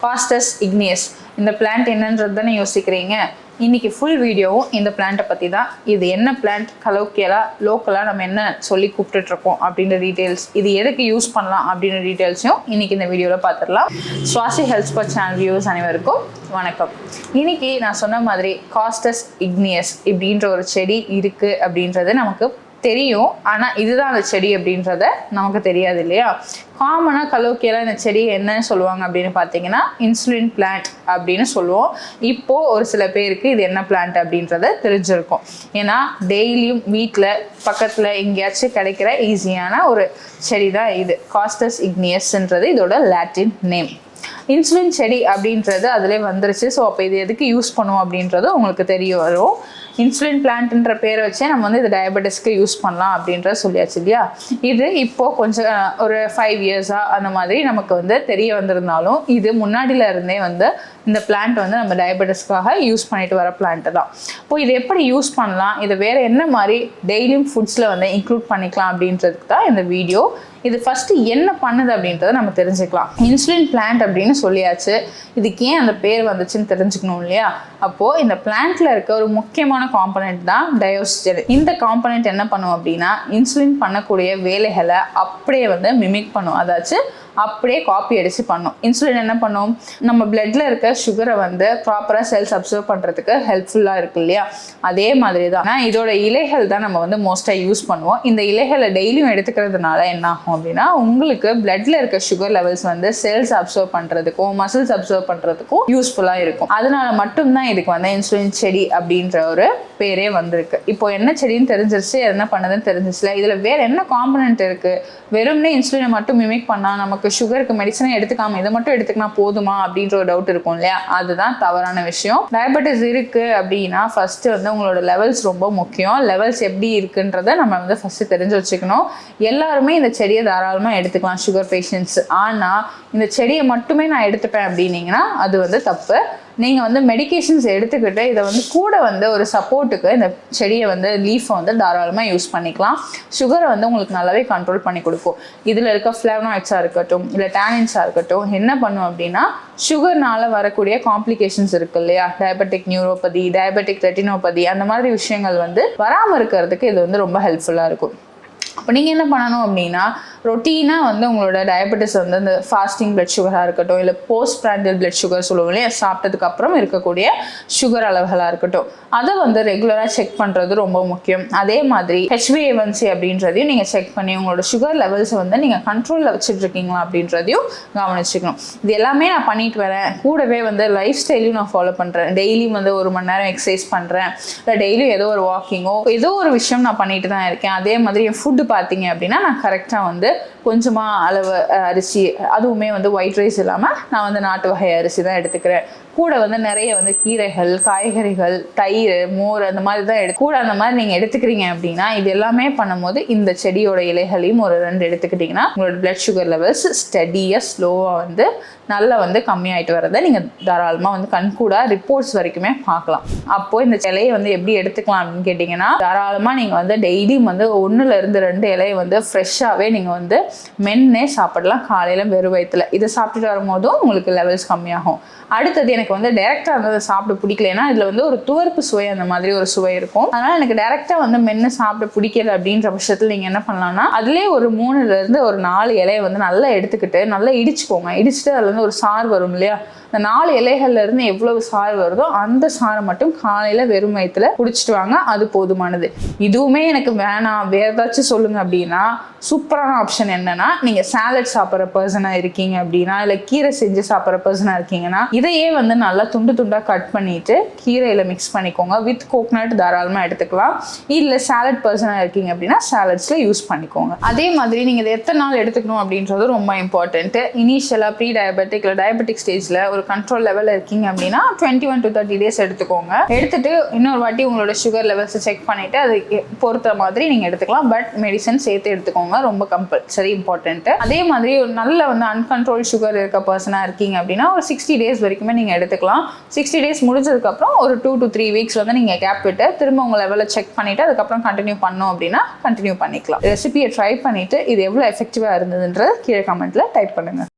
Castus igneus இந்த plant என்னன்றது தானே யோசிக்கிறீங்க. இன்னைக்கு ஃபுல் வீடியோவும் இந்த பிளான்ட்டை பற்றி தான். இது என்ன பிளான்ட், லோக்கலாக நம்ம என்ன சொல்லி கூப்பிட்டுருக்கோம் அப்படின்ற டீட்டெயில்ஸ், இது எதுக்கு யூஸ் பண்ணலாம் அப்படின்ற டீட்டெயில்ஸையும் இன்னைக்கு இந்த வீடியோவில் பார்த்துடலாம். சுவாசி ஹெல்த் ஸ்பாட் சேனல் வியூவர்ஸ் அனைவருக்கும் வணக்கம். இன்னைக்கு நான் சொன்ன மாதிரி காஸ்டஸ் இக்னியஸ் இப்படின்ற ஒரு செடி இருக்குது அப்படின்றது நமக்கு தெரியும். ஆனால் இதுதான் அந்த செடி அப்படின்றத நமக்கு தெரியாது இல்லையா. காமனாக கலோக்கியெல்லாம் இந்த செடி என்னன்னு சொல்லுவாங்க அப்படின்னு பார்த்தீங்கன்னா இன்சுலின் பிளான்ட் அப்படின்னு சொல்லுவோம். இப்போது ஒரு சில பேருக்கு இது என்ன பிளான்ட் அப்படின்றத தெரிஞ்சிருக்கும். ஏன்னா டெய்லியும் வீட்டில் பக்கத்தில் எங்கேயாச்சும் கிடைக்கிற ஈஸியான ஒரு செடி தான் இது. காஸ்டஸ் இக்னியஸ்ன்றது இதோட லாட்டின் நேம். இன்சுலின் செடி அப்படின்றது அதிலே வந்துருச்சு. ஸோ அப்போ இது எதுக்கு யூஸ் பண்ணுவோம் அப்படின்றது உங்களுக்கு தெரிய வரும். இன்சுலின் பிளான்ட்ன்ற பேரை வச்சே நம்ம வந்து இது டயபெட்டிஸ்க்கு யூஸ் பண்ணலாம் அப்படின்ற சொல்லியாச்சு இல்லையா. இது இப்போது கொஞ்சம் ஒரு 5 இயர்ஸாக அந்த மாதிரி நமக்கு வந்து தெரிய வந்திருந்தாலும் இது முன்னாடியில இருந்தே வந்து இந்த பிளான்ட் வந்து நம்ம டயபெட்டிஸ்க்காக யூஸ் பண்ணிட்டு வர பிளான்ட்டு தான். இப்போ இது எப்படி யூஸ் பண்ணலாம், இதை வேறு என்ன மாதிரி டெய்லியும் ஃபுட்ஸில் வந்து இன்க்ளூட் பண்ணிக்கலாம் அப்படின்றதுக்கு தான் இந்த வீடியோ. இது ஃபஸ்ட்டு என்ன பண்ணுது அப்படின்றத நம்ம தெரிஞ்சுக்கலாம். இன்சுலின் பிளான்ட் அப்படின்னு சொல்லியாச்சு, இதுக்கு ஏன் அந்த பேர் வந்துச்சுன்னு தெரிஞ்சுக்கணும் இல்லையா. அப்போது இந்த பிளான்ட்டில் இருக்க ஒரு முக்கியமான காம்பனண்ட் தான் டயோஸ்டெரின். இந்த காம்பனண்ட் என்ன பண்ணும் அப்படின்னா இன்சுலின் பண்ணக்கூடிய வேலைகளை அப்படியே வந்து மிமிக் பண்ணும், அதாச்சும் அப்படியே காப்பி அடித்து பண்ணும். இன்சுலின் என்ன பண்ணும், நம்ம பிளட்ல இருக்க சுகரை வந்து ப்ராப்பராக செல்ஸ் அப்சர்வ் பண்ணுறதுக்கு ஹெல்ப்ஃபுல்லாக இருக்கு இல்லையா. அதே மாதிரி தான். ஆனால் இதோட இலைகள் தான் நம்ம வந்து மோஸ்ட்டாக யூஸ் பண்ணுவோம். இந்த இலைகளை டெய்லியும் எடுத்துக்கிறதுனால என்ன ஆகும் அப்படின்னா உங்களுக்கு பிளட்ல இருக்க சுகர் லெவல்ஸ் வந்து செல்ஸ் அப்சர்வ் பண்ணுறதுக்கும் மசில்ஸ் அப்சர்வ் பண்ணுறதுக்கும் யூஸ்ஃபுல்லாக இருக்கும். அதனால மட்டும்தான் இதுக்கு வந்து இன்சுலின் செடி அப்படின்ற ஒரு பேரே வந்திருக்கு. இப்போ என்ன செடின்னு தெரிஞ்சிருச்சு, என்ன பண்ணுதுன்னு தெரிஞ்சிச்சுல. இதில் வேற என்ன காம்பனண்ட் இருக்குது, வெறும்னே இன்சுலினை மட்டும் மிமிக் பண்ணால் நமக்கு சுகருக்கு மெடிசனே எடுத்துக்காம இதை மட்டும் எடுத்துக்கினா போதுமா அப்படின்ற ஒரு டவுட் இருக்கும் இல்லையா. அதுதான் தவறான விஷயம். டயபெட்டிஸ் இருக்கு அப்படின்னா ஃபர்ஸ்ட் வந்து உங்களோட லெவல்ஸ் ரொம்ப முக்கியம். லெவல்ஸ் எப்படி இருக்குன்றத நம்ம வந்து ஃபர்ஸ்ட் தெரிஞ்சு வச்சுக்கணும். எல்லாருமே இந்த செடியை தாராளமாக எடுத்துக்கலாம் சுகர் பேஷண்ட்ஸ். ஆனால் இந்த செடியை மட்டுமே நான் எடுத்துப்பேன் அப்படின்னீங்கன்னா அது வந்து தப்பு. நீங்கள் வந்து மெடிகேஷன்ஸ் எடுத்துக்கிட்டு இதை வந்து கூட வந்து ஒரு சப்போர்ட்டுக்கு இந்த செடியை வந்து லீஃபை வந்து தாராளமாக யூஸ் பண்ணிக்கலாம். சுகரை வந்து உங்களுக்கு நல்லாவே கண்ட்ரோல் பண்ணி கொடுக்கும். இதில் இருக்க ஃப்ளேவனாய்ட்ஸாக இருக்கட்டும் இல்லை டேனின்ஸாக இருக்கட்டும் என்ன பண்ணும் அப்படின்னா சுகர்னால வரக்கூடிய காம்ப்ளிகேஷன்ஸ் இருக்கு இல்லையா, டயபெட்டிக் நியூரோபதி, டயபெட்டிக் ரெட்டினோபதி, அந்த மாதிரி விஷயங்கள் வந்து வராமல் இருக்கிறதுக்கு இது வந்து ரொம்ப ஹெல்ப்ஃபுல்லாக இருக்கும். அப்போ நீங்கள் என்ன பண்ணணும் அப்படின்னா ரொட்டீனாக வந்து உங்களோட டயபெட்டிஸ் வந்து இந்த ஃபாஸ்டிங் பிளட் சுகராக இருக்கட்டும் இல்லை போஸ்ட் பிராண்டியல் பிளட் சுகர் சொல்லுவோம் இல்லையா, சாப்பிட்டதுக்கு அப்புறம் இருக்கக்கூடிய சுகர் அளவுகளாக இருக்கட்டும், அதை வந்து ரெகுலராக செக் பண்ணுறது ரொம்ப முக்கியம். அதே மாதிரி HbA1c அப்படின்றதையும் நீங்கள் செக் பண்ணி உங்களோட சுகர் லெவல்ஸை வந்து நீங்கள் கண்ட்ரோலில் வச்சுட்டு இருக்கீங்களா அப்படின்றதையும் கவனிச்சுக்கணும். இது எல்லாமே நான் பண்ணிட்டு வரேன். கூடவே வந்து லைஃப் ஸ்டைலையும் நான் ஃபாலோ பண்ணுறேன். டெய்லியும் வந்து 1 மணி நேரம் எக்ஸசைஸ் பண்ணுறேன், இல்லை டெய்லியும் ஏதோ ஒரு வாக்கிங்கோ ஏதோ ஒரு விஷயம் நான் பண்ணிட்டு தான் இருக்கேன். அதே மாதிரி என் ஃபுட்டு பார்த்தீங்க அப்படின்னா நான் கரெக்டாக வந்து கொஞ்சமாக அளவு அரிசி, அதுவுமே வந்து ஒயிட் ரைஸ் இல்லாமல் நான் வந்து நாட்டு வகை அரிசி தான் எடுத்துக்கிறேன். கூட வந்து நிறைய வந்து கீரைகள், காய்கறிகள், தயிர், மோர் அந்த மாதிரி தான் கூட அந்த மாதிரி நீங்கள் எடுத்துக்கிறீங்க அப்படின்னா இது எல்லாமே பண்ணும்போது இந்த செடியோட இலைகளையும் ஒரு 2 எடுத்துக்கிட்டிங்கன்னா உங்களோட பிளட் சுகர் லெவல்ஸ் ஸ்டடியாக ஸ்லோவாக வந்து நல்லா வந்து கம்மியாயிட்டு வரதை நீங்கள் தாராளமாக வந்து கண்கூட ரிப்போர்ட்ஸ் வரைக்குமே பார்க்கலாம். அப்போது இந்த இலையை வந்து எப்படி எடுத்துக்கலாம் அப்படின்னு கேட்டிங்கன்னா தாராளமாக நீங்கள் வந்து டெய்லியும் வந்து 1 to 2 இலையை வந்து ஃப்ரெஷ்ஷாகவே நீங்கள் வந்து மென்னே சாப்பிடலாம். காலையில் வெறும் வயிற்றுல இதை சாப்பிட்டுட்டு வரும்போதும் உங்களுக்கு லெவல்ஸ் கம்மியாகும். அடுத்தது எனக்கு வந்து டைரெக்டாக வந்து அதை சாப்பிட பிடிக்கலன்னா இதில் வந்து ஒரு துவர்ப்பு சுவை அந்த மாதிரி ஒரு சுவை இருக்கும். அதனால் எனக்கு டைரெக்டாக வந்து மென்று சாப்பிட பிடிக்கல அப்படின்ற பட்சத்தில் நீங்கள் என்ன பண்ணலாம்னா அதுலேயே ஒரு 3 to 4 இலையை வந்து நல்லா எடுத்துக்கிட்டு நல்லா இடிச்சுக்கோங்க. இடிச்சுட்டு அதில் வந்து ஒரு சாறு வரும் இல்லையா, இந்த 4 இலைகள்ல இருந்து எவ்வளவு சாறு வருதோ அந்த சாறை மட்டும் காலையில வெறும் வயிற்றுல குடிச்சிட்டு வாங்க, அது போதுமானது. இதுவுமே எனக்கு வேணாம் வேற ஏதாச்சும் சொல்லுங்க அப்படின்னா சூப்பரான ஆப்ஷன் என்னன்னா நீங்க சாலட் சாப்பிட்ற பர்சனா இருக்கீங்க அப்படின்னா இல்லை கீரை செஞ்சு சாப்பிட்ற பர்சனா இருக்கீங்கன்னா இதையே வந்து நல்லா துண்டு துண்டா கட் பண்ணிட்டு கீரையில மிக்ஸ் பண்ணிக்கோங்க. வித் கோகனட் தாராளமாக எடுத்துக்கலாம். இல்லை சாலட் பர்சனா இருக்கீங்க அப்படின்னா சாலட்ஸ்ல யூஸ் பண்ணிக்கோங்க. அதே மாதிரி நீங்க இதை எத்தனை நாள் எடுத்துக்கணும் அப்படின்றது ரொம்ப இம்பார்ட்டன்ட். இனிஷியலா ப்ரீ டயபெட்டிக் இல்லை டயபெட்டிக் ஸ்டேஜ்ல ஒரு கண்ட்ரோல் லெவலில் இருக்கீங்க அப்படின்னா 21 to 30 days எடுத்துக்கோங்க. எடுத்துட்டு இன்னொரு வாட்டி உங்களோட சுகர் லெவல்ஸை செக் பண்ணிட்டு அது பொறுத்த மாதிரி நீங்கள் எடுத்துக்கலாம். பட் மெடிசன் சேர்த்து எடுத்துக்கோங்க, ரொம்ப கம்பல்சரி இம்பார்ட்டன்ட். அதே மாதிரி ஒரு நல்ல வந்து அன்கண்ட்ரோல் சுகர் இருக்க பர்சனாக இருக்கீங்க அப்படின்னா ஒரு 60 days வரைக்குமே நீங்கள் எடுத்துக்கலாம். 60 days முடிஞ்சதுக்கப்புறம் ஒரு 2 to 3 weeks வந்து நீங்கள் கேப் விட்டு திரும்ப உங்கள் லெவலில் செக் பண்ணிவிட்டு அதுக்கப்புறம் கண்டினியூ பண்ணோம் அப்படின்னா கண்டினியூ பண்ணிக்கலாம். ரெசிபியை ட்ரை பண்ணிவிட்டு இது எவ்வளோ எஃபெக்டிவாக இருந்ததுன்ற கீழே கமெண்ட்டில் டைப் பண்ணுங்கள்.